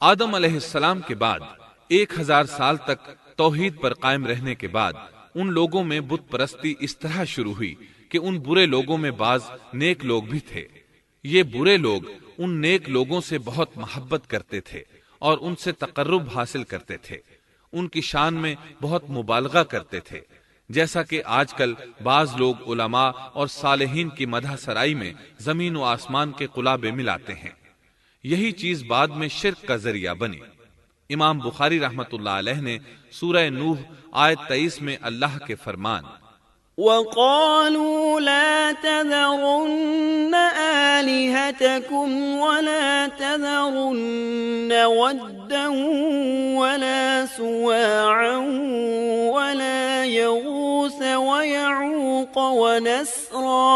آدم علیہ السلام کے بعد 1000 سال تک توحید پر قائم رہنے کے بعد ان لوگوں میں بت پرستی اس طرح شروع ہوئی کہ ان برے لوگوں میں بعض نیک لوگ بھی تھے۔ یہ برے لوگ ان نیک لوگوں سے بہت محبت کرتے تھے اور ان سے تقرب حاصل کرتے تھے، ان کی شان میں بہت مبالغہ کرتے تھے، جیسا کہ آج کل بعض لوگ علماء اور صالحین کی مدح سرائی میں زمین و آسمان کے قلابے ملاتے ہیں۔ یہی چیز بعد میں شرک کا ذریعہ بنی۔ امام بخاری رحمت اللہ علیہ نے سورہ نوح آیت 23 میں اللہ کے فرمان وَقَالُوا لَا تَذَرُنَّ آلِهَتَكُمْ وَلَا تَذَرُنَّ وَدًّا وَلَا سُوَاعًا وَلَا يَغُوثَ وَيَعُوقَ وَنَسْرًا،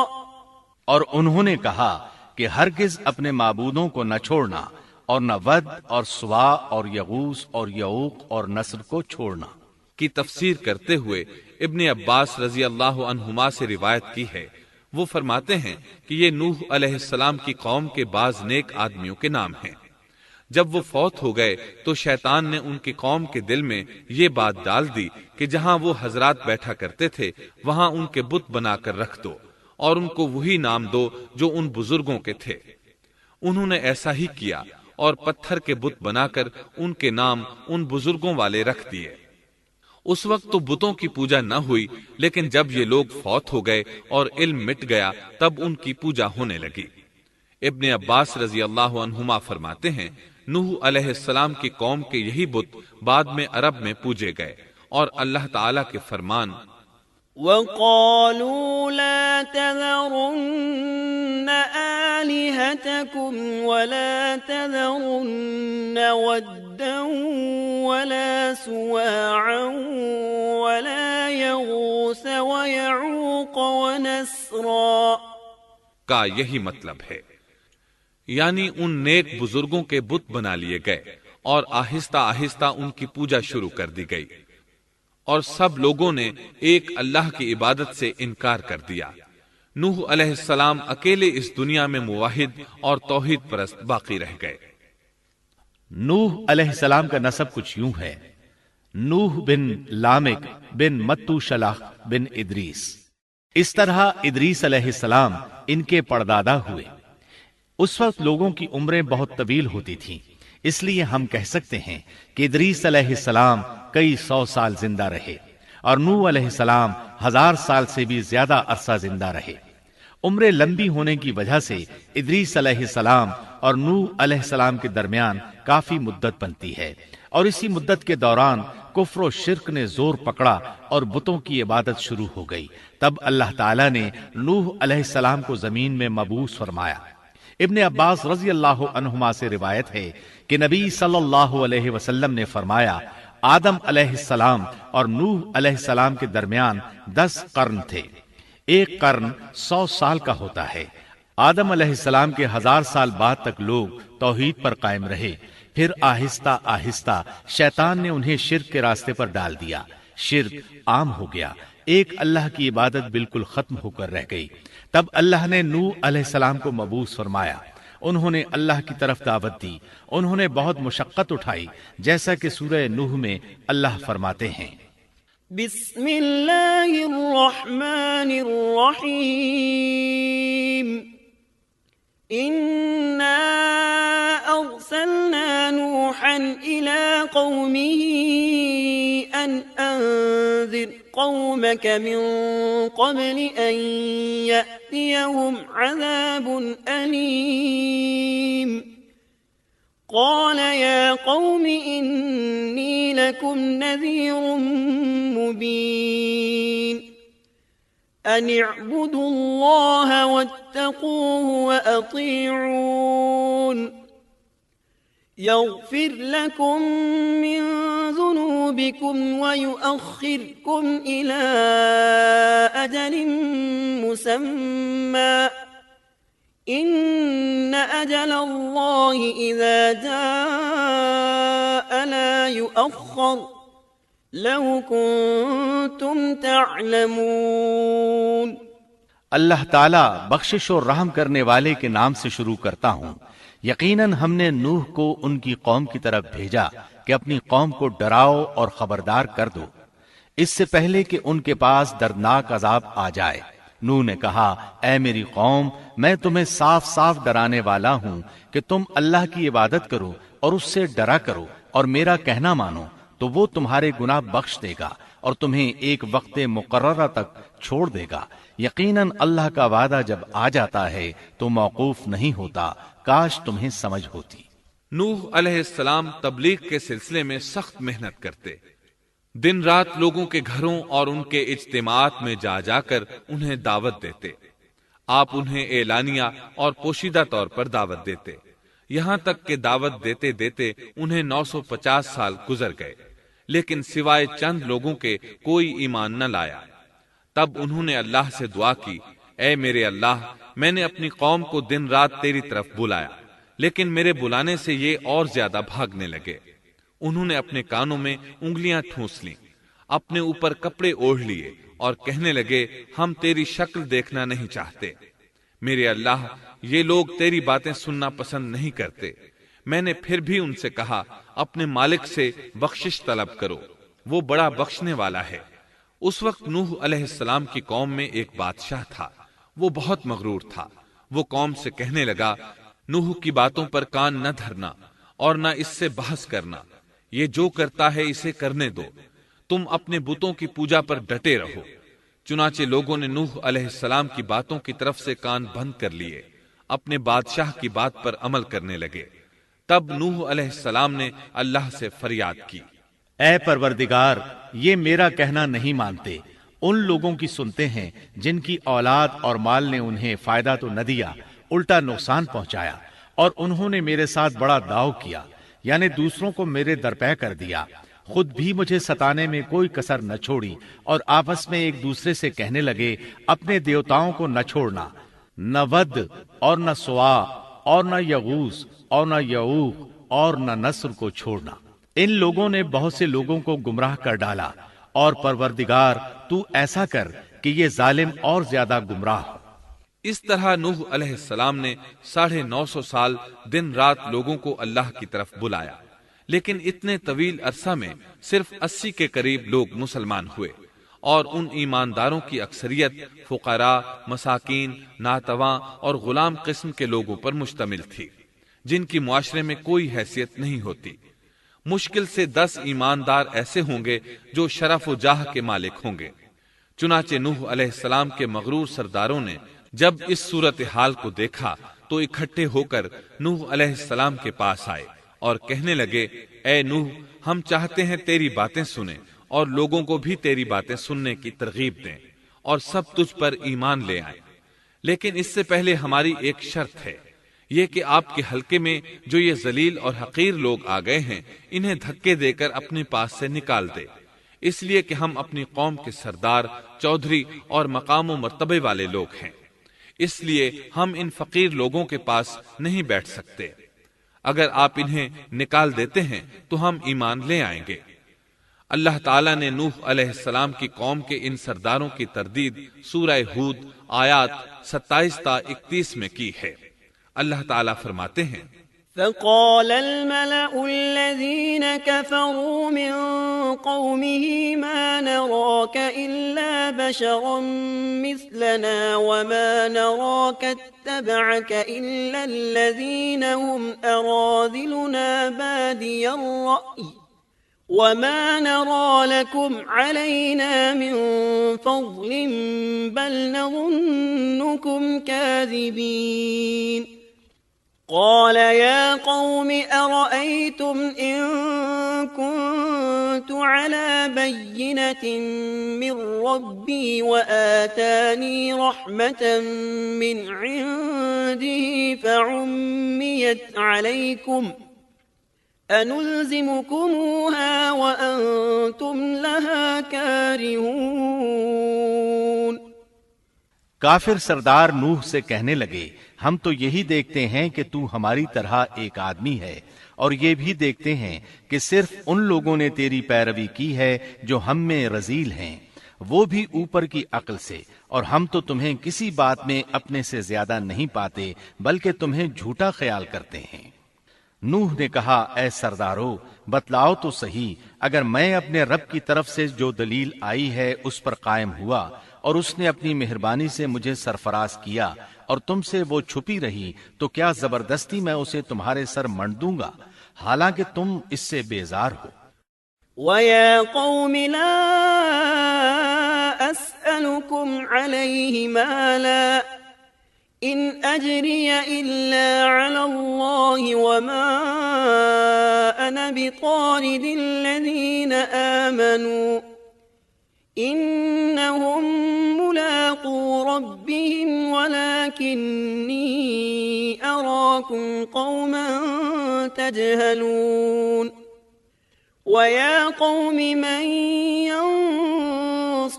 اور انہوں نے کہا کہ ہرگز اپنے معبودوں کو نہ چھوڑنا اور نہ ود اور سوا اور یغوث اور یعوق اور نصر کو چھوڑنا کی تفسیر کرتے ہوئے ابن عباس رضی اللہ عنہما سے روایت کی ہے۔ وہ فرماتے ہیں کہ یہ نوح علیہ السلام کی قوم کے بعض نیک آدمیوں کے نام ہیں۔ جب وہ فوت ہو گئے تو شیطان نے ان کی قوم کے دل میں یہ بات ڈال دی کہ جہاں وہ حضرات بیٹھا کرتے تھے وہاں ان کے بت بنا کر رکھ دو اور ان کو وہی نام دو جو ان بزرگوں کے تھے۔ انہوں نے ایسا ہی کیا اور پتھر کے بت بنا کر ان کے نام ان بزرگوں والے رکھ دیے۔ اس وقت تو بتوں کی پوجا نہ ہوئی، لیکن جب یہ لوگ فوت ہو گئے اور علم مٹ گیا تب ان کی پوجا ہونے لگی۔ ابن عباس رضی اللہ عنہما فرماتے ہیں نوح علیہ السلام کی قوم کے یہی بت بعد میں عرب میں پوجے گئے، اور اللہ تعالی کے فرمان وَقَالُوا لَا تَذَرُنَّ آلِهَتَكُمْ وَلَا تَذَرُنَّ وَدًّا وَلَا سُوَاعًا وَلَا يَغُوثَ وَيَعُوقَ وَنَسْرًا کا یہی مطلب ہے، یعنی ان نیک بزرگوں کے بت بنا لیے گئے اور آہستہ آہستہ ان کی پوجا شروع کر دی گئی، اور سب لوگوں نے ایک اللہ کی عبادت سے انکار کر دیا۔ نوح علیہ السلام اکیلے اس دنیا میں موحد اور توحید پرست باقی رہ گئے۔ نوح علیہ السلام کا نسب کچھ یوں ہے: نوح بن لامک بن متو شلح بن ادریس۔ اس طرح ادریس علیہ السلام ان کے پردادا ہوئے۔ اس وقت لوگوں کی عمریں بہت طویل ہوتی تھیں، اس لیے ہم کہہ سکتے ہیں کہ ادریس علیہ السلام کئی 100 سال زندہ رہے اور نوح علیہ السلام 1000 سال سے بھی زیادہ عرصہ زندہ رہے۔ عمریں لمبی ہونے کی وجہ سے ادریس علیہ السلام اور نوح علیہ السلام کے درمیان کافی مدت بنتی ہے، اور اسی مدت کے دوران کفر و شرک نے زور پکڑا اور بتوں کی عبادت شروع ہو گئی۔ تب اللہ تعالیٰ نے نوح علیہ السلام کو زمین میں مبعوث فرمایا۔ ابن عباس رضی اللہ عنہما سے روایت ہے کہ نبی صلی اللہ علیہ وسلم نے فرمایا آدم علیہ السلام اور نوح علیہ السلام کے درمیان 10 قرن تھے۔ ایک قرن 100 سال کا ہوتا ہے۔ آدم علیہ السلام کے 1000 سال بعد تک لوگ توحید پر قائم رہے، پھر آہستہ آہستہ شیطان نے انہیں شرک کے راستے پر ڈال دیا، شرک عام ہو گیا، ایک اللہ کی عبادت بالکل ختم ہو کر رہ گئی۔ تب اللہ نے نوح علیہ السلام کو مبعوث فرمایا، انہوں نے اللہ کی طرف دعوت دی، انہوں نے بہت مشقت اٹھائی، جیسا کہ سورہ نوح میں اللہ فرماتے ہیں بسم اللہ الرحمن الرحیم انا ارسلنا نوحا الى قومه ان انذر قومك من قبل ان يأتيهم عذاب أليم قال يا قوم إني لكم نذير مبين أن اعبدوا الله واتقوه وأطيعون يغفر لكم من ذنوبكم ويؤخركم إلى أجل مسمى إن أجل الله إذا جاء لا يؤخر لو كنتم تعلمون۔ اللہ تعالیٰ بخشش اور رحم کرنے والے کے نام سے شروع کرتا ہوں۔ یقیناً ہم نے نوح کو ان کی قوم کی طرف بھیجا کہ اپنی قوم کو ڈراؤ اور خبردار کر دو اس سے پہلے کہ ان کے پاس دردناک عذاب آ جائے۔ نوح نے کہا، اے میری قوم، میں تمہیں صاف صاف ڈرانے والا ہوں کہ تم اللہ کی عبادت کرو اور اس سے ڈرا کرو اور میرا کہنا مانو، تو وہ تمہارے گناہ بخش دے گا اور تمہیں ایک وقت مقررہ تک چھوڑ دے گا۔ یقیناً اللہ کا وعدہ جب آ جاتا ہے تو موقوف نہیں ہوتا، کاش تمہیں سمجھ ہوتی۔ نوح علیہ السلام تبلیغ کے سلسلے میں سخت محنت کرتے، دن رات لوگوں کے گھروں اور ان کے اجتماعات میں جا جا کر انہیں دعوت دیتے۔ آپ انہیں اعلانیہ اور پوشیدہ طور پر دعوت دیتے، یہاں تک کہ دعوت دیتے دیتے انہیں 950 سال گزر گئے، لیکن سوائے چند لوگوں کے کوئی ایمان نہ لایا۔ تب انہوں نے اللہ سے دعا کی، اے میرے اللہ، میں نے اپنی قوم کو دن رات تیری طرف بلایا، لیکن میرے بلانے سے یہ اور زیادہ بھاگنے لگے۔ انہوں نے اپنے کانوں میں انگلیاں ٹھونس لیں، اپنے اوپر کپڑے اوڑھ لیے اور کہنے لگے، ہم تیری شکل دیکھنا نہیں چاہتے۔ میرے اللہ، یہ لوگ تیری باتیں سننا پسند نہیں کرتے۔ میں نے پھر بھی ان سے کہا، اپنے مالک سے بخشش طلب کرو، وہ بڑا بخشنے والا ہے۔ اس وقت نوح علیہ السلام کی قوم میں ایک بادشاہ تھا، وہ بہت مغرور تھا۔ وہ قوم سے کہنے لگا، نوح کی باتوں پر کان نہ دھرنا اور نہ اس سے بحث کرنا، یہ جو کرتا ہے اسے کرنے دو، تم اپنے بتوں کی پوجا پر ڈٹے رہو۔ چنانچہ لوگوں نے نوح علیہ السلام کی باتوں کی طرف سے کان بند کر لیے، اپنے بادشاہ کی بات پر عمل کرنے لگے۔ تب نوح علیہ السلام نے اللہ سے فریاد کی، اے پروردگار، یہ میرا کہنا نہیں مانتے، ان لوگوں کی سنتے ہیں جن کی اولاد اور مال نے انہیں فائدہ تو نہ دیا، الٹا نقصان پہنچایا، اور انہوں نے میرے ساتھ بڑا داؤ کیا، یعنی دوسروں کو میرے درپے کر دیا، خود بھی مجھے ستانے میں کوئی کسر نہ چھوڑی، اور آپس میں ایک دوسرے سے کہنے لگے، اپنے دیوتاؤں کو نہ چھوڑنا، نہ ود اور نہ سوا اور نہ یغوث اور نہ یعوق اور نہ نصر کو چھوڑنا۔ ان لوگوں نے بہت سے لوگوں کو گمراہ کر ڈالا، اور پروردگار تو ایسا کر کہ یہ ظالم اور زیادہ گمراہ ہو۔ اس طرح نوح علیہ السلام نے 950 سال دن رات لوگوں کو اللہ کی طرف بلایا، لیکن اتنے طویل عرصہ میں صرف 80 کے قریب لوگ مسلمان ہوئے، اور ان ایمانداروں کی اکثریت فقراء، مساکین، ناتواں اور غلام قسم کے لوگوں پر مشتمل تھی، جن کی معاشرے میں کوئی حیثیت نہیں ہوتی۔ مشکل سے 10 ایماندار ایسے ہوں گے جو شرف و جاہ کے مالک ہوں گے۔ چنانچہ نوح علیہ السلام کے مغرور سرداروں نے جب اس صورتحال کو دیکھا تو اکٹھے ہو کر نوح علیہ السلام کے پاس آئے اور کہنے لگے، اے نوح، ہم چاہتے ہیں تیری باتیں سنیں اور لوگوں کو بھی تیری باتیں سننے کی ترغیب دیں اور سب تجھ پر ایمان لے آئیں، لیکن اس سے پہلے ہماری ایک شرط ہے، یہ کہ آپ کے حلقے میں جو یہ ذلیل اور حقیر لوگ آ گئے ہیں انہیں دھکے دے کر اپنے پاس سے نکال دے، اس لیے کہ ہم اپنی قوم کے سردار، چودھری اور مقام و مرتبے والے لوگ ہیں، اس لیے ہم ان فقیر لوگوں کے پاس نہیں بیٹھ سکتے۔ اگر آپ انہیں نکال دیتے ہیں تو ہم ایمان لے آئیں گے۔ اللہ تعالیٰ نے نوح علیہ السلام کی قوم کے ان سرداروں کی تردید سورہ ہود آیات 27 تا 31 میں کی ہے۔ اللہ تعالیٰ فرماتے ہیں، فقال الملأ الذين كفروا من قومه ما نراك إلا بشرا مثلنا وما نراك اتبعك إلا الذين هم أراذلنا بادي الرأي وما نرى لكم علينا من فضل بل نظنكم كاذبين قال يا قوم أرأيتم إن كنت على بينة من ربي وآتاني رحمة من عنده فعميت عليكم أنلزمكموها وأنتم لها كارهون۔ کافر سردار نوح سے کہنے لگے، ہم تو یہی دیکھتے ہیں کہ تو ہماری طرح ایک آدمی ہے، اور یہ بھی دیکھتے ہیں کہ صرف ان لوگوں نے تیری پیروی کی ہے جو ہم میں رذیل ہیں، وہ بھی اوپر کی عقل سے، اور ہم تو تمہیں کسی بات میں اپنے سے زیادہ نہیں پاتے بلکہ تمہیں جھوٹا خیال کرتے ہیں۔ نوح نے کہا، اے سردارو، بتلاؤ تو صحیح، اگر میں اپنے رب کی طرف سے جو دلیل آئی ہے اس پر قائم ہوا اور اس نے اپنی مہربانی سے مجھے سرفراز کیا اور تم سے وہ چھپی رہی، تو کیا زبردستی میں اسے تمہارے سر منڈ دوں گا، حالانکہ تم اس سے بیزار ہو۔ وَيَا قَوْمِ لَا أَسْأَلُكُمْ عَلَيْهِ مَالًا إِنْ أَجْرِيَ إِلَّا عَلَى اللَّهِ وَمَا أَنَا بِطَارِدِ الَّذِينَ آمَنُوا إِنَّهُمْ مُلَاقُو رَبِّهِمْ وَلَكِنِّي أَرَاكُمْ قَوْمًا تَجْهَلُونَ وَيَا قَوْمِ مَنْ يَنصُرُنِي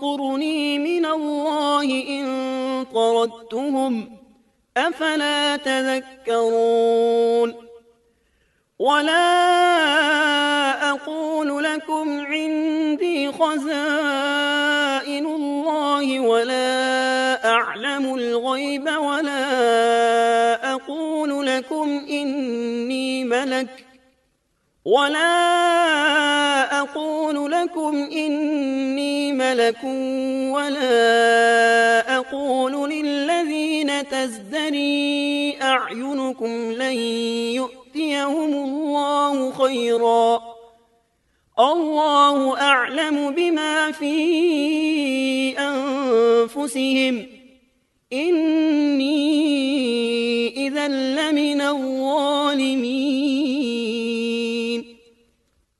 مِنَ اللَّهِ إِن طَرَدتُّهُمْ أَفَلَا تَذَكَّرُونَ وَلَا أَقُولُ لَكُمْ عِندِي خَزَائِنُ اللَّهِ وَلَا أَعْلَمُ الْغَيْبَ وَلَا أَقُولُ لَكُمْ إِنِّي مَلَكٌ وَلَا أَقُولُ لِلَّذِينَ تَزْدَرِي أَعْيُنُكُمْ لَن يُؤْتِيَهُمُ اللَّهُ خَيْرًا اللَّهُ أَعْلَمُ بِمَا فِي أَنفُسِهِمْ إِنِّي إِذًا لَّمِنَ الظَّالِمِينَ۔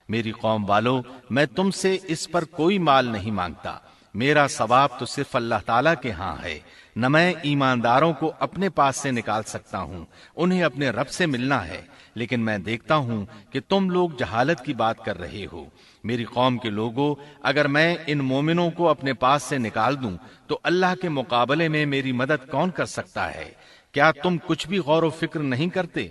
میری قوم والو، میں تم سے اس پر کوئی مال نہیں مانگتا، میرا ثواب تو صرف اللہ تعالیٰ کے ہاں ہے، نہ میں ایمانداروں کو اپنے پاس سے نکال سکتا ہوں، انہیں اپنے رب سے ملنا ہے، لیکن میں دیکھتا ہوں کہ تم لوگ جہالت کی بات کر رہے ہو۔ میری قوم کے لوگوں، اگر میں ان مومنوں کو اپنے پاس سے نکال دوں تو اللہ کے مقابلے میں میری مدد کون کر سکتا ہے؟ کیا تم کچھ بھی غور و فکر نہیں کرتے؟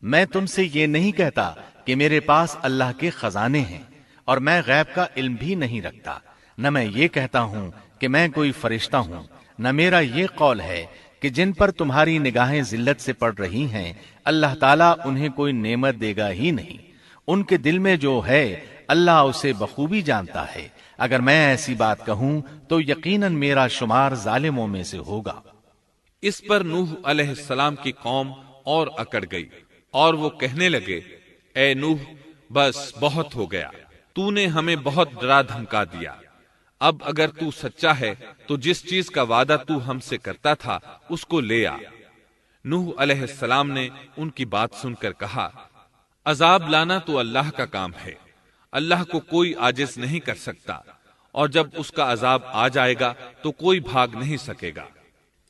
میں تم سے یہ نہیں کہتا کہ میرے پاس اللہ کے خزانے ہیں اور میں غیب کا علم بھی نہیں رکھتا، نہ میں یہ کہتا ہوں کہ میں کوئی فرشتہ ہوں، نہ میرا یہ قول ہے کہ جن پر تمہاری نگاہیں ذلت سے پڑ رہی ہیں اللہ تعالیٰ انہیں کوئی نعمت دے گا ہی نہیں، ان کے دل میں جو ہے اللہ اسے بخوبی جانتا ہے، اگر میں ایسی بات کہوں تو یقیناً میرا شمار ظالموں میں سے ہوگا۔ اس پر نوح علیہ السلام کی قوم اور اکڑ گئی اور وہ کہنے لگے، اے نوح، بس بہت ہو گیا، تو نے ہمیں بہت ڈرا دھمکا دیا، اب اگر تو سچا ہے تو جس چیز کا وعدہ تو ہم سے کرتا تھا اس کو لے آ۔ نوح علیہ السلام نے ان کی بات سن کر کہا، عذاب لانا تو اللہ کا کام ہے، اللہ کو کوئی عاجز نہیں کر سکتا، اور جب اس کا عذاب آ جائے گا تو کوئی بھاگ نہیں سکے گا۔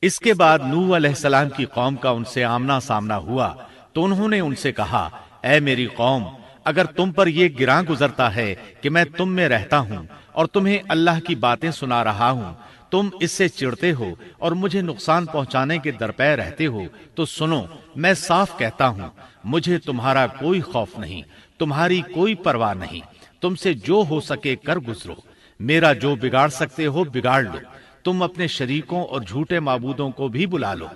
اس کے بعد نوح علیہ السلام کی قوم کا ان سے آمنا سامنا ہوا تو انہوں نے ان سے کہا، اے میری قوم، اگر تم پر یہ گراں گزرتا ہے کہ میں تم میں رہتا ہوں اور تمہیں اللہ کی باتیں سنا رہا ہوں، تم اس سے چڑھتے ہو اور مجھے نقصان پہنچانے کے درپے رہتے ہو، تو سنو، میں صاف کہتا ہوں، مجھے تمہارا کوئی خوف نہیں، تمہاری کوئی پرواہ نہیں، تم سے جو ہو سکے کر گزرو، میرا جو بگاڑ سکتے ہو بگاڑ لو، تم اپنے شریکوں اور جھوٹے معبودوں کو بھی بلا لو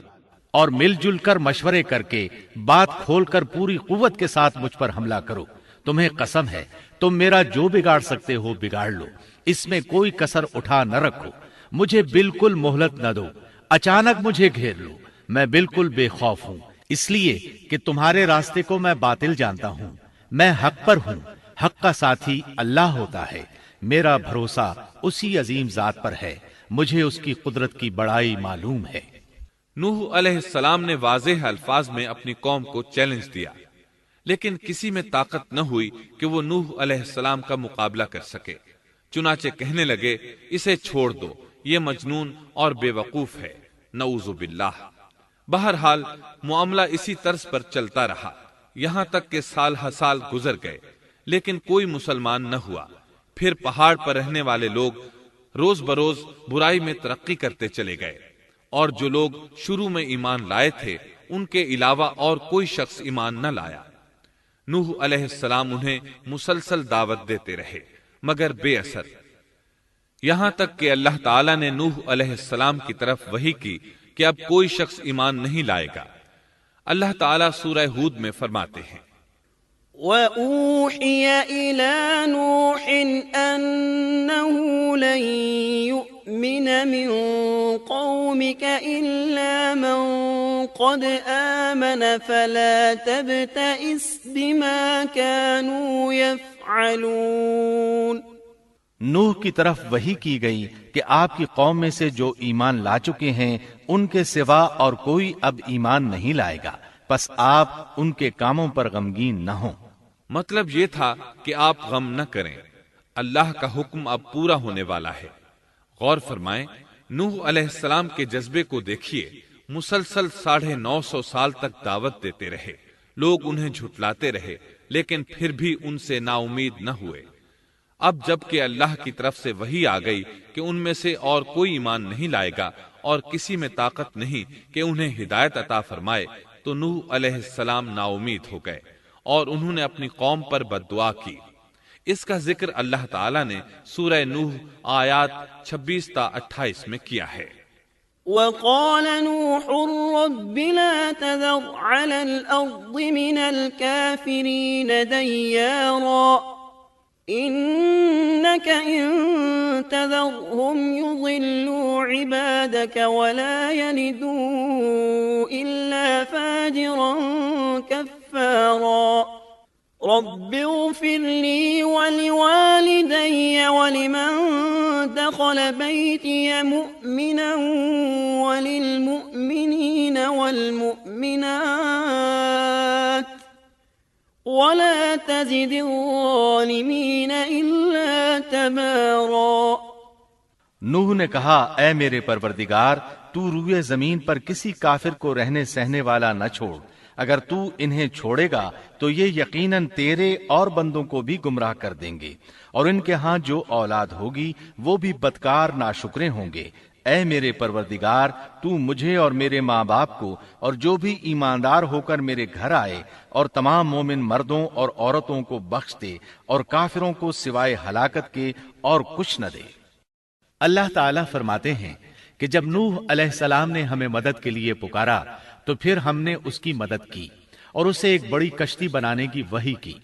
اور مل جل کر مشورے کر کے بات کھول کر پوری قوت کے ساتھ مجھ پر حملہ کرو، تمہیں قسم ہے تم میرا جو بگاڑ سکتے ہو بگاڑ لو، اس میں کوئی کسر اٹھا نہ رکھو، مجھے بالکل مہلت نہ دو، اچانک مجھے گھیر لو، میں بالکل بے خوف ہوں، اس لیے کہ تمہارے راستے کو میں باطل جانتا ہوں، میں حق پر ہوں، حق کا ساتھی اللہ ہوتا ہے، میرا بھروسہ اسی عظیم ذات پر ہے، مجھے اس کی قدرت کی بڑائی معلوم ہے۔ نوح علیہ السلام نے واضح الفاظ میں اپنی قوم کو چیلنج دیا، لیکن کسی میں طاقت نہ ہوئی کہ وہ نوح علیہ السلام کا مقابلہ کر سکے، چنانچہ کہنے لگے، اسے چھوڑ دو، یہ مجنون اور بے وقوف ہے، نعوذ باللہ۔ بہرحال معاملہ اسی طرز پر چلتا رہا، یہاں تک کہ سال ہر سال گزر گئے، لیکن کوئی مسلمان نہ ہوا۔ پھر پہاڑ پر رہنے والے لوگ روز بروز برائی میں ترقی کرتے چلے گئے، اور جو لوگ شروع میں ایمان لائے تھے ان کے علاوہ اور کوئی شخص ایمان نہ لایا۔ نوح علیہ السلام انہیں مسلسل دعوت دیتے رہے مگر بے اثر۔ یہاں تک کہ اللہ تعالیٰ نے نوح علیہ السلام کی طرف وحی کی کہ اب کوئی شخص ایمان نہیں لائے گا۔ اللہ تعالیٰ سورہ ہود میں فرماتے ہیں وَأُوحِيَ إِلَى نُوحٍ أَنَّهُ لَن يُؤْمِنَ مِن قَوْمِكَ إِلَّا مَن قَدْ آمَنَ فَلَا تَبْتَئِسْ بِمَا كَانُوا يَفْعَلُونَ۔ نوح کی طرف وحی کی گئی کہ آپ کی قوم میں سے جو ایمان لا چکے ہیں ان کے سوا اور کوئی اب ایمان نہیں لائے گا، پس آپ ان کے کاموں پر غمگین نہ ہوں۔ مطلب یہ تھا کہ آپ غم نہ کریں، اللہ کا حکم اب پورا ہونے والا ہے۔ غور فرمائیں، نوح علیہ السلام کے جذبے کو دیکھیے، مسلسل 950 سال تک دعوت دیتے رہے، لوگ انہیں جھٹلاتے رہے، لیکن پھر بھی ان سے نا امید نہ ہوئے۔ اب جب کہ اللہ کی طرف سے وحی آ گئی کہ ان میں سے اور کوئی ایمان نہیں لائے گا اور کسی میں طاقت نہیں کہ انہیں ہدایت عطا فرمائے، تو نوح علیہ السلام نا امید ہو گئے اور انہوں نے اپنی قوم پر بد دعا کی۔ اس کا ذکر اللہ تعالیٰ نے سورہ نوح آیات 26 تا 28 میں کیا ہے۔ وقال نوح رب لا تذر على الأرض من الكافرين ديارا إنك إن تذرهم يضلوا عبادك ولا يلدوا إلا فاجرا كفارا رب اغفر لي ولوالدي ولمن دخل بيتي مؤمنا وللمؤمنين والمؤمنات ولا تزد الظالمين إلا تبارا۔ نوح نے کہا، اے میرے پروردگار، تو روئے زمین پر کسی کافر کو رہنے سہنے والا نہ چھوڑ، اگر تو انہیں چھوڑے گا تو یہ یقیناً تیرے اور بندوں کو بھی گمراہ کر دیں گے، اور ان کے ہاں جو اولاد ہوگی وہ بھی بدکار ناشکرے ہوں گے۔ اے میرے پروردگار، تو مجھے اور میرے ماں باپ کو اور جو بھی ایماندار ہو کر میرے گھر آئے اور تمام مومن مردوں اور عورتوں کو بخش دے، اور کافروں کو سوائے ہلاکت کے اور کچھ نہ دے۔ اللہ تعالیٰ فرماتے ہیں کہ جب نوح علیہ السلام نے ہمیں مدد کے لیے پکارا تو پھر ہم نے اس کی مدد کی اور اسے ایک بڑی کشتی بنانے کی وحی کی،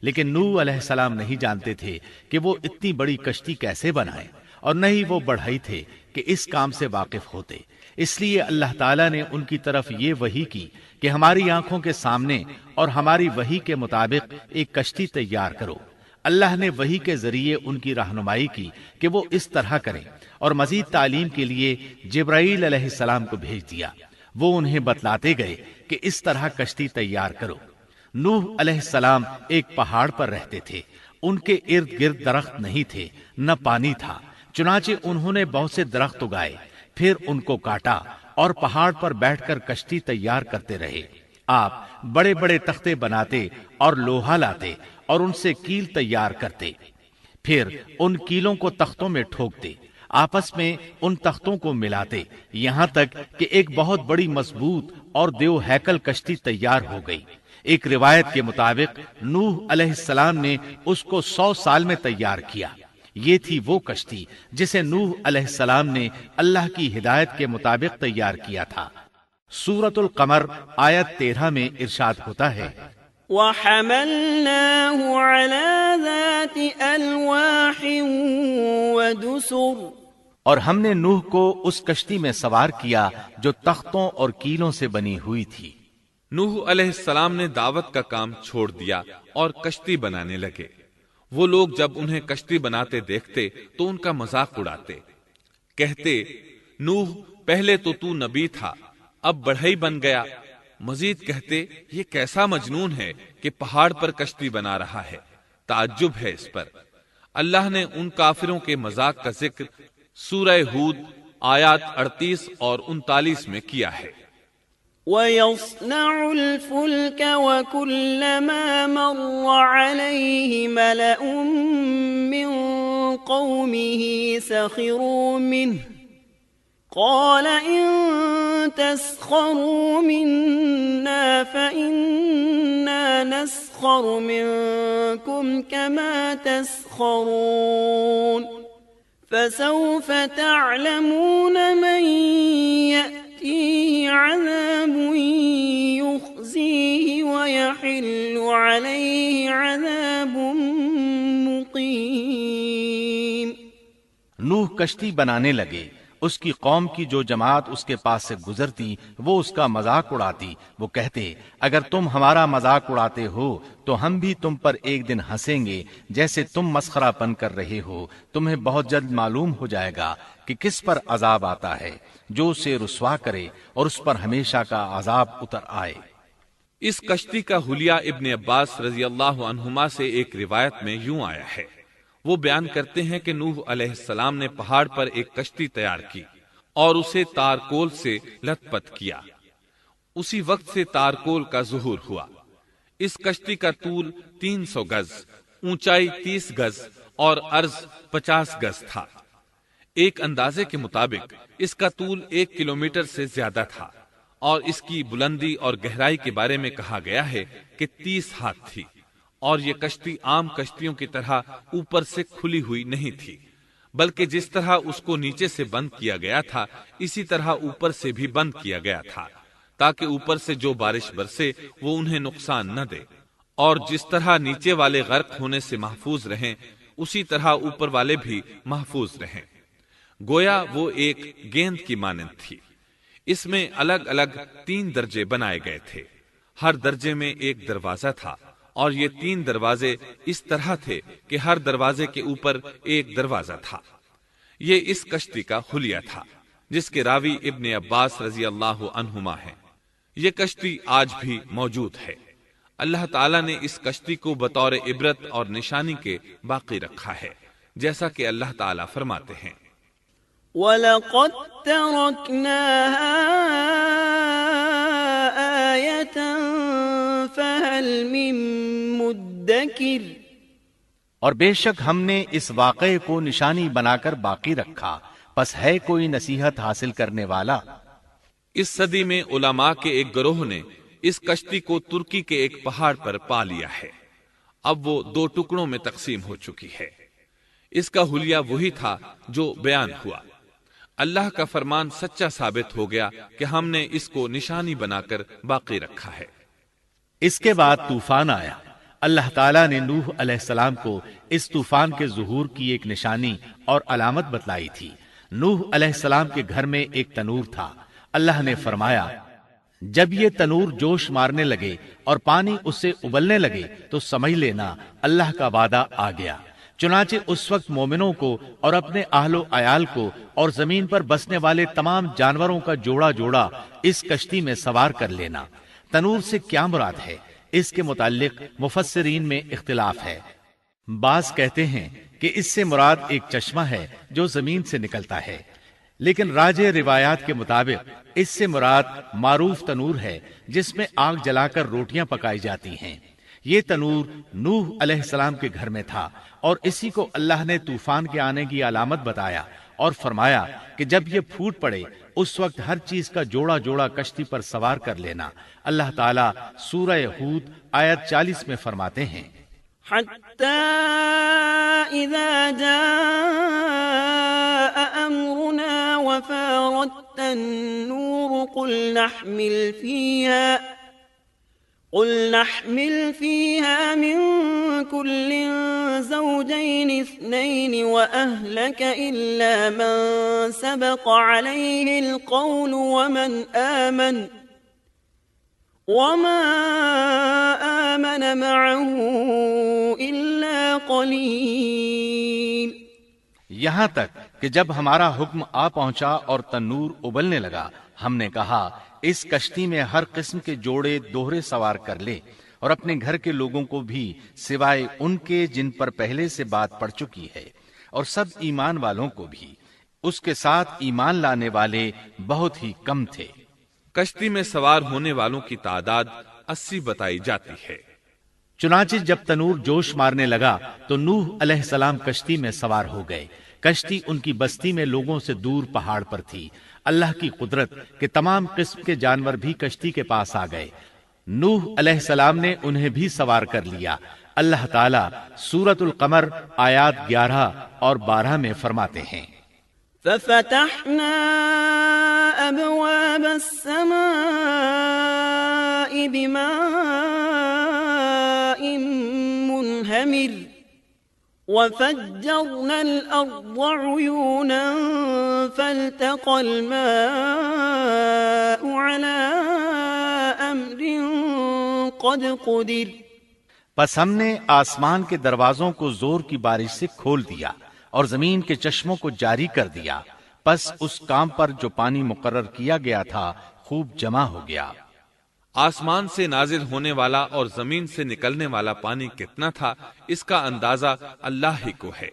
لیکن نوح علیہ السلام نہیں جانتے تھے کہ وہ اتنی بڑی کشتی کیسے بنائیں، اور نہ ہی وہ بڑھئی تھے کہ اس کام سے واقف ہوتے۔ اس لیے اللہ تعالیٰ نے ان کی طرف یہ وحی کی کہ ہماری آنکھوں کے سامنے اور ہماری وحی کے مطابق ایک کشتی تیار کرو۔ اللہ نے وحی کے ذریعے ان کی رہنمائی کی کہ وہ اس طرح کریں، اور مزید تعلیم کے لیے جبرائیل علیہ السلام کو بھیج دیا۔ وہ انہیں بتلاتے گئے کہ اس طرح کشتی تیار کرو۔ نوح علیہ السلام ایک پہاڑ پر رہتے تھے، ان کے ارد گرد درخت نہیں تھے، نہ پانی تھا، چنانچہ انہوں نے بہت سے درخت اگائے، پھر ان کو کاٹا اور پہاڑ پر بیٹھ کر کشتی تیار کرتے رہے۔ آپ بڑے بڑے تختے بناتے اور لوہا لاتے اور ان سے کیل تیار کرتے، پھر ان کیلوں کو تختوں میں ٹھوکتے، آپس میں ان تختوں کو ملاتے، یہاں تک کہ ایک بہت بڑی مضبوط اور دیو ہیکل کشتی تیار ہو گئی۔ ایک روایت کے مطابق نوح علیہ السلام نے اس کو 100 سال میں تیار کیا۔ یہ تھی وہ کشتی جسے نوح علیہ السلام نے اللہ کی ہدایت کے مطابق تیار کیا تھا۔ سورۃ القمر آیت 13 میں ارشاد ہوتا ہے، وَحَمَلْنَاهُ عَلَى ذَاتِ أَلْوَاحٍ وَدُسُرٍ، اور ہم نے نوح کو اس کشتی میں سوار کیا جو تختوں اور کیلوں سے بنی ہوئی تھی۔ نوح علیہ السلام نے دعوت کا کام چھوڑ دیا اور کشتی بنانے لگے۔ وہ لوگ جب انہیں کشتی بناتے دیکھتے تو ان کا مذاق اڑاتے، کہتے، نوح پہلے تو نبی تھا، اب بڑھئی بن گیا۔ مزید کہتے، یہ کیسا مجنون ہے کہ پہاڑ پر کشتی بنا رہا ہے، تعجب ہے اس پر۔ اللہ نے ان کافروں کے مذاق کا ذکر سورہ ہود آیات 38 اور 39 میں کیا ہے۔ وَيَصْنَعُ الْفُلْكَ وَكُلَّمَا مَرَّ عَلَيْهِ مَلَأٌ مِّن قَوْمِهِ سَخِرُوا مِنْهُ قَالَ إِن تَسْخَرُوا مِنَّا فَإِنَّا نَسْخَرُ مِنكُمْ كَمَا تَسْخَرُونَ فسوف تعلمون من يأتيه عذاب يخزيه ويحل عليه عذاب مقيم۔ نوح کشتی بنانے لگے، اس کی قوم کی جو جماعت اس کے پاس سے گزرتی وہ اس کا مذاق اڑاتی۔ وہ کہتے اگر تم ہمارا مذاق اڑاتے ہو تو ہم بھی تم پر ایک دن ہنسیں گے جیسے تم مسخرہ پن کر رہے ہو۔ تمہیں بہت جلد معلوم ہو جائے گا کہ کس پر عذاب آتا ہے جو اسے رسوا کرے اور اس پر ہمیشہ کا عذاب اتر آئے۔ اس کشتی کا حلیہ ابن عباس رضی اللہ عنہما سے ایک روایت میں یوں آیا ہے۔ وہ بیان کرتے ہیں کہ نوح علیہ السلام نے پہاڑ پر ایک کشتی تیار کی اور اسے تارکول سے لت پت کیا۔ اسی وقت سے تارکول کا ظہور ہوا۔ اس کشتی کا طول 300 گز، اونچائی 30 گز اور عرض 50 گز تھا۔ ایک اندازے کے مطابق اس کا طول 1 کلومیٹر سے زیادہ تھا اور اس کی بلندی اور گہرائی کے بارے میں کہا گیا ہے کہ 30 ہاتھ تھی، اور یہ کشتی عام کشتیوں کی طرح اوپر سے کھلی ہوئی نہیں تھی، بلکہ جس طرح اس کو نیچے سے بند کیا گیا تھا اسی طرح اوپر سے بھی بند کیا گیا تھا، تاکہ اوپر سے جو بارش برسے وہ انہیں نقصان نہ دے، اور جس طرح نیچے والے غرق ہونے سے محفوظ رہیں اسی طرح اوپر والے بھی محفوظ رہیں۔ گویا وہ ایک گیند کی مانند تھی۔ اس میں الگ الگ 3 درجے بنائے گئے تھے، ہر درجے میں ایک دروازہ تھا، اور یہ 3 دروازے اس طرح تھے کہ ہر دروازے کے اوپر ایک دروازہ تھا۔ یہ اس کشتی کا حلیہ تھا جس کے راوی ابن عباس رضی اللہ عنہما ہیں۔ یہ کشتی آج بھی موجود ہے۔ اللہ تعالیٰ نے اس کشتی کو بطور عبرت اور نشانی کے باقی رکھا ہے، جیسا کہ اللہ تعالیٰ فرماتے ہیں وَلَقَدْ تَرَكْنَاهَا آيَةً فَهَلْ مِن مُدَّكِرٍ، اور بے شک ہم نے اس واقعے کو نشانی بنا کر باقی رکھا، پس ہے کوئی نصیحت حاصل کرنے والا۔ اس صدی میں علماء کے ایک گروہ نے اس کشتی کو ترکی کے ایک پہاڑ پر پا لیا ہے۔ اب وہ 2 ٹکڑوں میں تقسیم ہو چکی ہے۔ اس کا حلیہ وہی تھا جو بیان ہوا۔ اللہ کا فرمان سچا ثابت ہو گیا کہ ہم نے اس کو نشانی بنا کر باقی رکھا ہے۔ اس کے بعد طوفان آیا۔ اللہ تعالیٰ نے نوح علیہ السلام کو اس طوفان کے ظہور کی ایک نشانی اور علامت بتلائی تھی۔ نوح علیہ السلام کے گھر میں ایک تنور تھا۔ اللہ نے فرمایا جب یہ تنور جوش مارنے لگے اور پانی اس سے ابلنے لگے تو سمجھ لینا اللہ کا وعدہ آ گیا۔ چنانچہ اس وقت مومنوں کو اور اپنے اہل و عیال کو اور زمین پر بسنے والے تمام جانوروں کا جوڑا جوڑا اس کشتی میں سوار کر لینا۔ تنور سے کیا مراد ہے، اس کے متعلق مفسرین میں اختلاف ہے۔ بعض کہتے ہیں کہ اس سے مراد ایک چشمہ ہے جو زمین سے نکلتا ہے، لیکن راجح روایات کے مطابق اس سے مراد معروف تنور ہے جس میں آگ جلا کر روٹیاں پکائی جاتی ہیں۔ یہ تنور نوح علیہ السلام کے گھر میں تھا، اور اسی کو اللہ نے طوفان کے آنے کی علامت بتایا اور فرمایا کہ جب یہ پھوٹ پڑے اس وقت ہر چیز کا جوڑا جوڑا کشتی پر سوار کر لینا۔ اللہ تعالیٰ سورہ ہود آیت 40 میں فرماتے ہیں حَتَّى إِذَا جَاءَ أَمْرُنَا وَفَارَتِ النُّورُ قُلْ نَحْمِلْ فِيهَا مِن كُلٍّ زَوْجَيْنِ اثْنَيْنِ وَأَهْلَكَ إِلَّا مَن سَبَقَ عَلَيْهِ الْقَوْلُ وَمَا آمَنَ مَعَهُ إِلَّا قَلِيلٌ۔ یہاں تک کہ جب ہمارا حکم آ پہنچا اور تنور ابلنے لگا، ہم نے کہا اس کشتی میں ہر قسم کے جوڑے دوہرے سوار کر لے، اور اپنے گھر کے لوگوں کو بھی سوائے ان کے جن پر پہلے سے بات پڑ چکی ہے، اور سب ایمان والوں کو بھی۔ اس کے ساتھ ایمان لانے والے بہت ہی کم تھے۔ کشتی میں سوار ہونے والوں کی تعداد 80 بتائی جاتی ہے۔ چنانچہ جب تنور جوش مارنے لگا تو نوح علیہ السلام کشتی میں سوار ہو گئے۔ کشتی ان کی بستی میں لوگوں سے دور پہاڑ پر تھی۔ اللہ کی قدرت کہ تمام قسم کے جانور بھی کشتی کے پاس آ گئے، نوح علیہ السلام نے انہیں بھی سوار کر لیا۔ اللہ تعالیٰ سورۃ القمر آیات 11 اور 12 میں فرماتے ہیں، ففتحنا أبواب السماء بماء منهمر وفجرنا الأرض عيونا فالتقى الماء على أمر قد قدر۔ پس ہم نے آسمان کے دروازوں کو زور کی بارش سے کھول دیا اور زمین کے چشموں کو جاری کر دیا، پس اس کام پر جو پانی مقرر کیا گیا تھا خوب جمع ہو گیا۔ آسمان سے نازل ہونے والا اور زمین سے نکلنے والا پانی کتنا تھا، اس کا اندازہ اللہ ہی کو ہے۔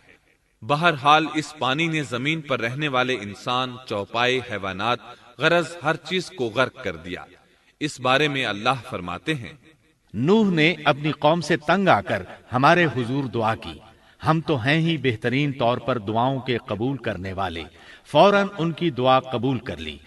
بہرحال اس پانی نے زمین پر رہنے والے انسان، چوپائے، حیوانات، غرض ہر چیز کو غرق کر دیا۔ اس بارے میں اللہ فرماتے ہیں، نوح نے اپنی قوم سے تنگ آ کر ہمارے حضور دعا کی، ہم تو ہیں ہی بہترین طور پر دعاؤں کے قبول کرنے والے۔ فوراً ان کی دعا قبول کر لی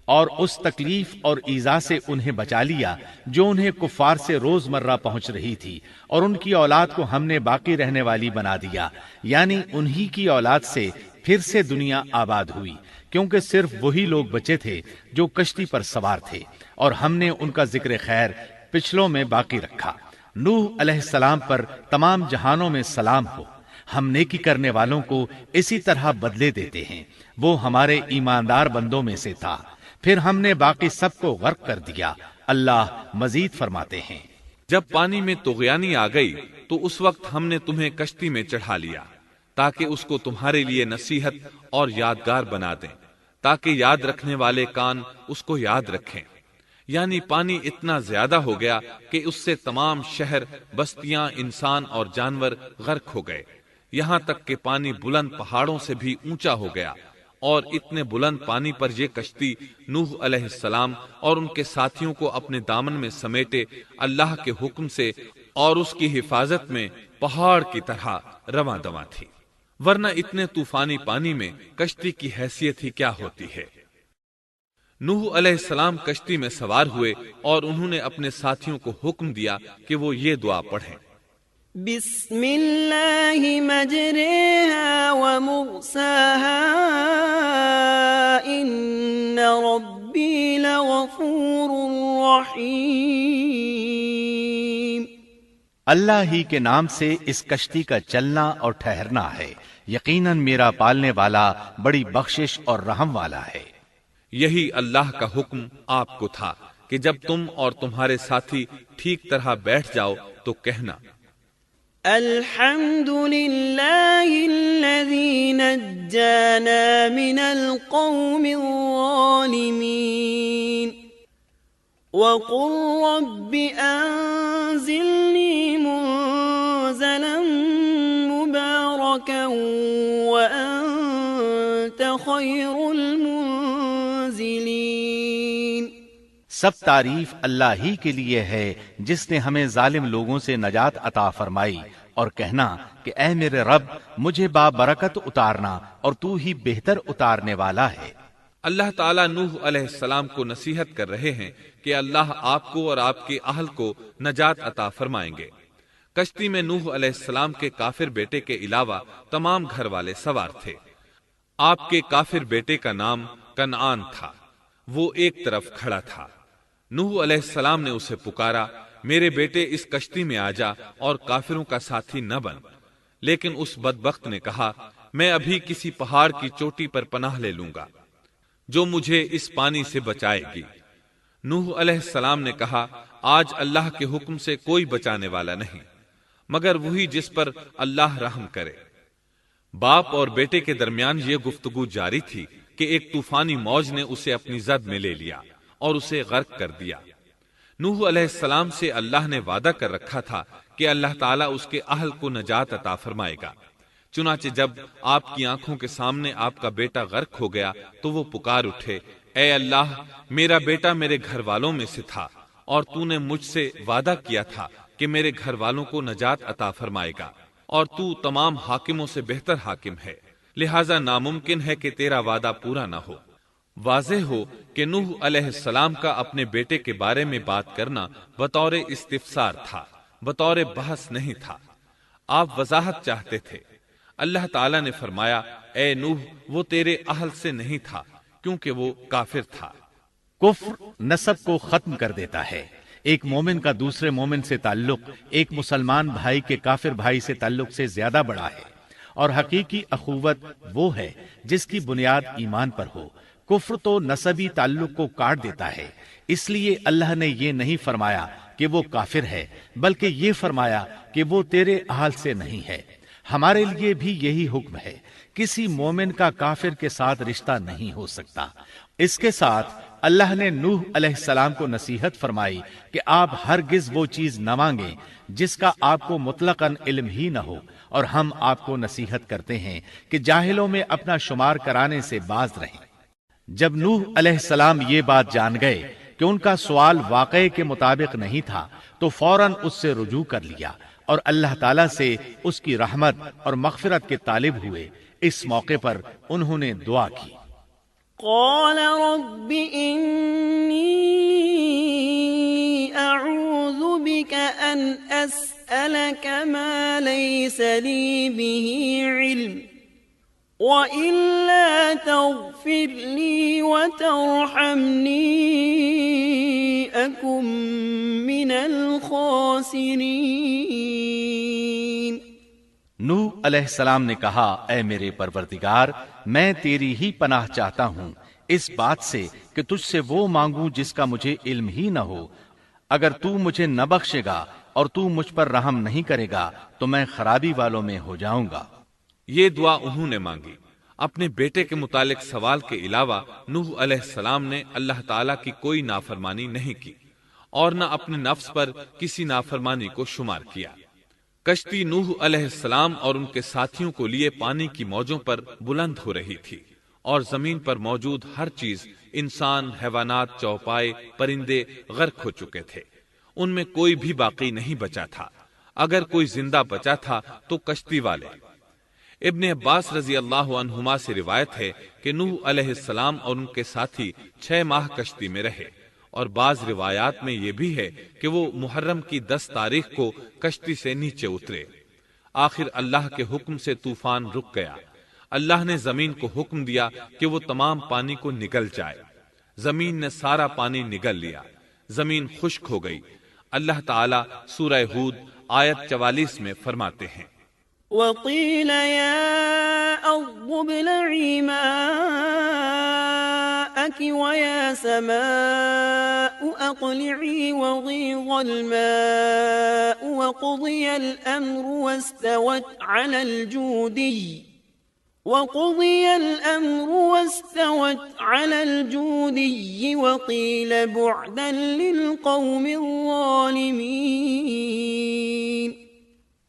اور اس تکلیف اور ایذا سے انہیں بچا لیا جو انہیں کفار سے روزمرہ پہنچ رہی تھی، اور ان کی اولاد کو ہم نے باقی رہنے والی بنا دیا، یعنی انہی کی اولاد سے پھر سے دنیا آباد ہوئی، کیونکہ صرف وہی لوگ بچے تھے جو کشتی پر سوار تھے، اور ہم نے ان کا ذکر خیر پچھلوں میں باقی رکھا۔ نوح علیہ السلام پر تمام جہانوں میں سلام ہو۔ ہم نیکی کرنے والوں کو اسی طرح بدلے دیتے ہیں، وہ ہمارے ایماندار بندوں میں سے تھا، پھر ہم نے باقی سب کو غرق کر دیا۔ اللہ مزید فرماتے ہیں، جب پانی میں طغیانی آ گئی تو اس وقت ہم نے تمہیں کشتی میں چڑھا لیا تاکہ اس کو تمہارے لیے نصیحت اور یادگار بنا دیں، تاکہ یاد رکھنے والے کان اس کو یاد رکھیں۔ یعنی پانی اتنا زیادہ ہو گیا کہ اس سے تمام شہر، بستیاں، انسان اور جانور غرق ہو گئے، یہاں تک کہ پانی بلند پہاڑوں سے بھی اونچا ہو گیا، اور اتنے بلند پانی پر یہ کشتی نوح علیہ السلام اور ان کے ساتھیوں کو اپنے دامن میں سمیٹے اللہ کے حکم سے اور اس کی حفاظت میں پہاڑ کی طرح رواں دواں تھی، ورنہ اتنے طوفانی پانی میں کشتی کی حیثیت ہی کیا ہوتی ہے۔ نوح علیہ السلام کشتی میں سوار ہوئے اور انہوں نے اپنے ساتھیوں کو حکم دیا کہ وہ یہ دعا پڑھیں، بسم اللہ مجریہا ومرساہا ان ربی لغفور رحیم۔ اللہ ہی کے نام سے اس کشتی کا چلنا اور ٹھہرنا ہے، یقیناً میرا پالنے والا بڑی بخشش اور رحم والا ہے۔ یہی اللہ کا حکم آپ کو تھا کہ جب تم اور تمہارے ساتھی ٹھیک طرح بیٹھ جاؤ تو کہنا، الحمد للہ الذی نجانا من القوم الظالمین وقل رب انزلنی منزلا مبارکا وانت خیر المنزلین۔ سب تعریف اللہ ہی کے لیے ہے جس نے ہمیں ظالم لوگوں سے نجات عطا فرمائی، اور کہنا کہ اے میرے رب مجھے بابرکت اتارنا اور تو ہی بہتر اتارنے والا ہے۔ اللہ تعالیٰ نوح علیہ السلام کو نصیحت کر رہے ہیں کہ اللہ آپ کو اور آپ کے اہل کو نجات عطا فرمائیں گے۔ کشتی میں نوح علیہ السلام کے کافر بیٹے کے علاوہ تمام گھر والے سوار تھے۔ آپ کے کافر بیٹے کا نام کنعان تھا، وہ ایک طرف کھڑا تھا۔ نوح علیہ السلام نے اسے پکارا، میرے بیٹے اس کشتی میں آ جا اور کافروں کا ساتھی نہ بن، لیکن اس بدبخت نے کہا، میں ابھی کسی پہاڑ کی چوٹی پر پناہ لے لوں گا جو مجھے اس پانی سے بچائے گی۔ نوح علیہ السلام نے کہا، آج اللہ کے حکم سے کوئی بچانے والا نہیں مگر وہی جس پر اللہ رحم کرے۔ باپ اور بیٹے کے درمیان یہ گفتگو جاری تھی کہ ایک طوفانی موج نے اسے اپنی زد میں لے لیا اور اسے غرق کر دیا۔ نوح علیہ السلام سے اللہ نے وعدہ کر رکھا تھا کہ اللہ تعالیٰ اس کے اہل کو نجات عطا فرمائے گا۔ چنانچہ جب آپ کی آنکھوں کے سامنے آپ کا بیٹا غرق ہو گیا تو وہ پکار اٹھے، اے اللہ، میرا بیٹا میرے گھر والوں میں سے تھا اور تو نے مجھ سے وعدہ کیا تھا کہ میرے گھر والوں کو نجات عطا فرمائے گا، اور تو تمام حاکموں سے بہتر حاکم ہے، لہذا ناممکن ہے کہ تیرا وعدہ پورا نہ ہو۔ واضح ہو کہ نوح علیہ السلام کا اپنے بیٹے کے بارے میں بات کرنا بطور استفسار تھا، بطور بحث نہیں تھا۔ آپ وضاحت چاہتے تھے۔ اللہ تعالیٰ نے فرمایا، اے نوح، وہ تیرے اہل سے نہیں تھا کیونکہ وہ کافر تھا۔ کفر نسب کو ختم کر دیتا ہے۔ ایک مومن کا دوسرے مومن سے تعلق ایک مسلمان بھائی کے کافر بھائی سے تعلق سے زیادہ بڑا ہے، اور حقیقی اخوت وہ ہے جس کی بنیاد ایمان پر ہو۔ کفر تو نسبی تعلق کو کاٹ دیتا ہے، اس لیے اللہ نے یہ نہیں فرمایا کہ وہ کافر ہے، بلکہ یہ فرمایا کہ وہ تیرے اہل سے نہیں ہے۔ ہمارے لیے بھی یہی حکم ہے، کسی مومن کا کافر کے ساتھ رشتہ نہیں ہو سکتا۔ اس کے ساتھ اللہ نے نوح علیہ السلام کو نصیحت فرمائی کہ آپ ہرگز وہ چیز نہ مانگیں جس کا آپ کو مطلقاً علم ہی نہ ہو، اور ہم آپ کو نصیحت کرتے ہیں کہ جاہلوں میں اپنا شمار کرانے سے باز رہیں۔ جب نوح علیہ السلام یہ بات جان گئے کہ ان کا سوال واقعے کے مطابق نہیں تھا تو فوراً اس سے رجوع کر لیا اور اللہ تعالیٰ سے اس کی رحمت اور مغفرت کے طالب ہوئے۔ اس موقع پر انہوں نے دعا کی، قال رب إني أعوذ بك أن أسألك ما ليس لي به علم وإلا تغفر لي وترحمني أكن من الخاسرين۔ نوح علیہ السلام نے کہا، اے میرے پروردگار، میں تیری ہی پناہ چاہتا ہوں اس بات سے کہ تجھ سے وہ مانگوں جس کا مجھے علم ہی نہ ہو۔ اگر تو مجھے نہ بخشے گا اور تو مجھ پر رحم نہیں کرے گا تو میں خرابی والوں میں ہو جاؤں گا۔ یہ دعا انہوں نے مانگی۔ اپنے بیٹے کے متعلق سوال کے علاوہ نوح علیہ السلام نے اللہ تعالیٰ کی کوئی نافرمانی نہیں کی اور نہ اپنے نفس پر کسی نافرمانی کو شمار کیا۔ کشتی نوح علیہ السلام اور ان کے ساتھیوں کو لیے پانی کی موجوں پر بلند ہو رہی تھی، اور زمین پر موجود ہر چیز، انسان، حیوانات، چوپائے، پرندے غرق ہو چکے تھے۔ ان میں کوئی بھی باقی نہیں بچا تھا۔ اگر کوئی زندہ بچا تھا تو کشتی والے۔ ابن عباس رضی اللہ عنہما سے روایت ہے کہ نوح علیہ السلام اور ان کے ساتھی 6 ماہ کشتی میں رہے، اور بعض روایات میں یہ بھی ہے کہ وہ محرم کی 10 تاریخ کو کشتی سے نیچے اترے۔ آخر اللہ کے حکم سے طوفان رک گیا۔ اللہ نے زمین کو حکم دیا کہ وہ تمام پانی کو نگل جائے۔ زمین نے سارا پانی نگل لیا، زمین خشک ہو گئی۔ اللہ تعالیٰ سورہ ہود آیت 44 میں فرماتے ہیں، وقيل يا أرض ابلعي ماءك ويا سماء أقلعي وغيض الماء وقضي الأمر واستوت على الجودي وقيل بعدا للقوم الظالمين۔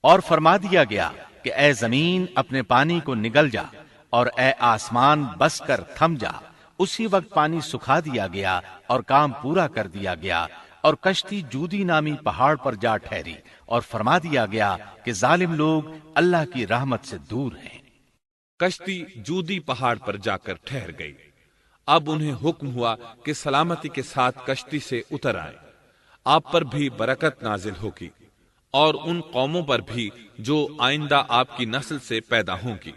اور فرما دیا گیا کہ اے زمین اپنے پانی کو نگل جا، اور اے آسمان بس کر تھم جا۔ اسی وقت پانی سکھا دیا گیا اور کام پورا کر دیا گیا، اور کشتی جودی نامی پہاڑ پر جا ٹھہری، اور فرما دیا گیا کہ ظالم لوگ اللہ کی رحمت سے دور ہیں۔ کشتی جودی پہاڑ پر جا کر ٹھہر گئی۔ اب انہیں حکم ہوا کہ سلامتی کے ساتھ کشتی سے اتر آئے۔ آپ پر بھی برکت نازل ہوگی، اور ان قوموں پر بھی جو آئندہ آپ کی نسل سے پیدا ہوں گی،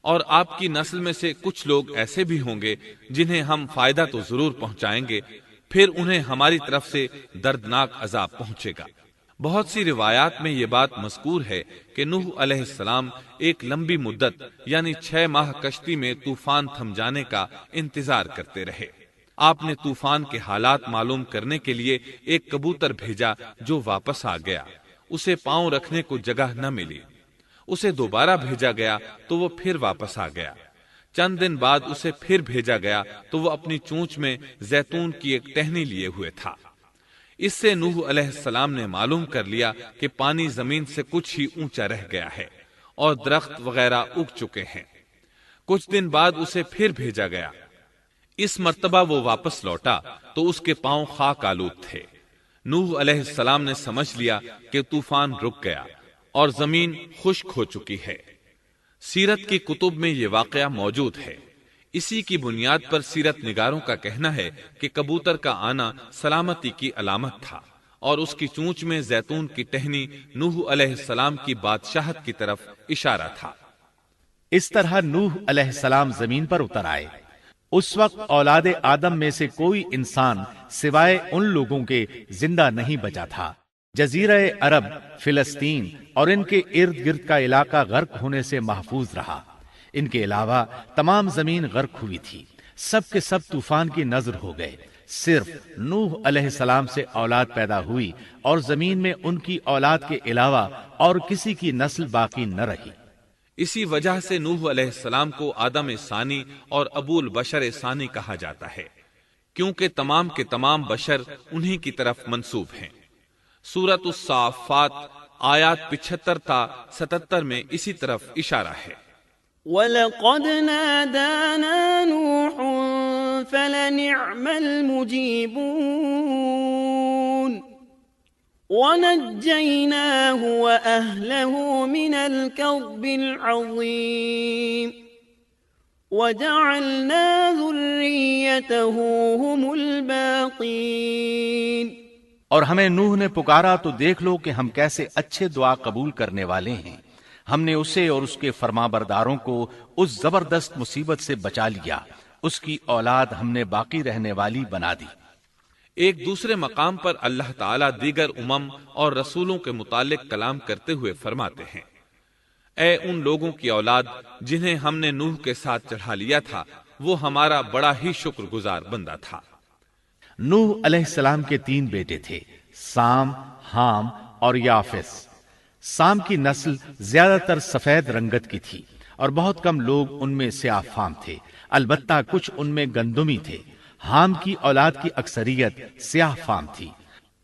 اور آپ کی نسل میں سے کچھ لوگ ایسے بھی ہوں گے جنہیں ہم فائدہ تو ضرور پہنچائیں گے، پھر انہیں ہماری طرف سے دردناک عذاب پہنچے گا۔ بہت سی روایات میں یہ بات مذکور ہے کہ نوح علیہ السلام ایک لمبی مدت یعنی 6 ماہ کشتی میں طوفان تھم جانے کا انتظار کرتے رہے۔ آپ نے طوفان کے حالات معلوم کرنے کے لیے ایک کبوتر بھیجا جو واپس آ گیا۔ اسے پاؤں رکھنے کو جگہ نہ ملی۔ اسے دوبارہ بھیجا گیا تو وہ پھر واپس آ گیا۔ چند دن بعد اسے پھر بھیجا گیا تو وہ اپنی چونچ میں زیتون کی ایک ٹہنی لیے ہوئے تھا۔ اس سے نوح علیہ السلام نے معلوم کر لیا کہ پانی زمین سے کچھ ہی اونچا رہ گیا ہے اور درخت وغیرہ اگ چکے ہیں۔ کچھ دن بعد اسے پھر بھیجا گیا۔ اس مرتبہ وہ واپس لوٹا تو اس کے پاؤں خاک آلود تھے۔ نوح علیہ السلام نے سمجھ لیا کہ طوفان رک گیا اور زمین خشک ہو چکی ہے۔ سیرت کی کتب میں یہ واقعہ موجود ہے۔ اسی کی بنیاد پر سیرت نگاروں کا کہنا ہے کہ کبوتر کا آنا سلامتی کی علامت تھا اور اس کی چونچ میں زیتون کی ٹہنی نوح علیہ السلام کی بادشاہت کی طرف اشارہ تھا۔ اس طرح نوح علیہ السلام زمین پر اتر آئے۔ اس وقت اولاد آدم میں سے کوئی انسان سوائے ان لوگوں کے زندہ نہیں بچا تھا۔ جزیرہ عرب، فلسطین اور ان کے ارد گرد کا علاقہ غرق ہونے سے محفوظ رہا۔ ان کے علاوہ تمام زمین غرق ہوئی تھی۔ سب کے سب طوفان کی نذر ہو گئے۔ صرف نوح علیہ السلام سے اولاد پیدا ہوئی اور زمین میں ان کی اولاد کے علاوہ اور کسی کی نسل باقی نہ رہی۔ اسی وجہ سے نوح علیہ السلام کو آدم ثانی اور ابو البشر ثانی کہا جاتا ہے، کیونکہ تمام کے تمام بشر انہی کی طرف منسوب ہیں۔ سورۃ الصافات آیات 75 تا 77 میں اسی طرف اشارہ ہے۔ وَلَقَدْ نَادَانَا نُوحٌ فَلَنِعْمَ الْمُجِيبُونَ وَنَجَّيْنَاهُ وَأَهْلَهُ مِنَ الْكَرْبِ الْعَظِيمِ وَجَعَلْنَا ذُرِّيَّتَهُ هُمُ الْبَاقِينَ۔ اور ہمیں نوح نے پکارا تو دیکھ لو کہ ہم کیسے اچھے دعا قبول کرنے والے ہیں۔ ہم نے اسے اور اس کے فرمانبرداروں کو اس زبردست مصیبت سے بچا لیا۔ اس کی اولاد ہم نے باقی رہنے والی بنا دی۔ ایک دوسرے مقام پر اللہ تعالیٰ دیگر امم اور رسولوں کے متعلق کلام کرتے ہوئے فرماتے ہیں، اے ان لوگوں کی اولاد جنہیں ہم نے نوح کے ساتھ چڑھا لیا تھا، وہ ہمارا بڑا ہی شکر گزار بندہ تھا۔ نوح علیہ السلام کے 3 بیٹے تھے، سام، حام اور یافس۔ سام کی نسل زیادہ تر سفید رنگت کی تھی اور بہت کم لوگ ان میں سیاہ فام تھے، البتہ کچھ ان میں گندمی تھے۔ حام کی اولاد کی اکثریت سیاہ فام تھی،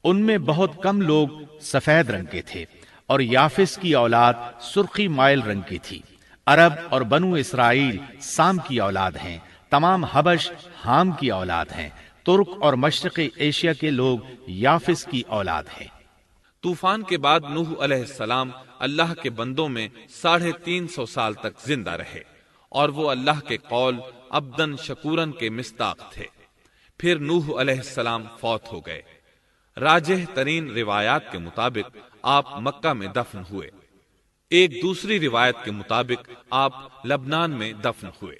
ان میں بہت کم لوگ سفید رنگ کے تھے، اور یافس کی اولاد سرخی مائل رنگ کی تھی۔ عرب اور بنو اسرائیل سام کی اولاد ہیں، تمام حبش حام کی اولاد ہیں، ترک اور مشرقی ایشیا کے لوگ یافس کی اولاد ہیں۔ طوفان کے بعد نوح علیہ السلام اللہ کے بندوں میں 350 سال تک زندہ رہے، اور وہ اللہ کے قول عبدن شکورن کے مصداق تھے۔ پھر نوح علیہ السلام فوت ہو گئے۔ راجح ترین روایات کے مطابق آپ مکہ میں دفن ہوئے، ایک دوسری روایت کے مطابق آپ لبنان میں دفن ہوئے۔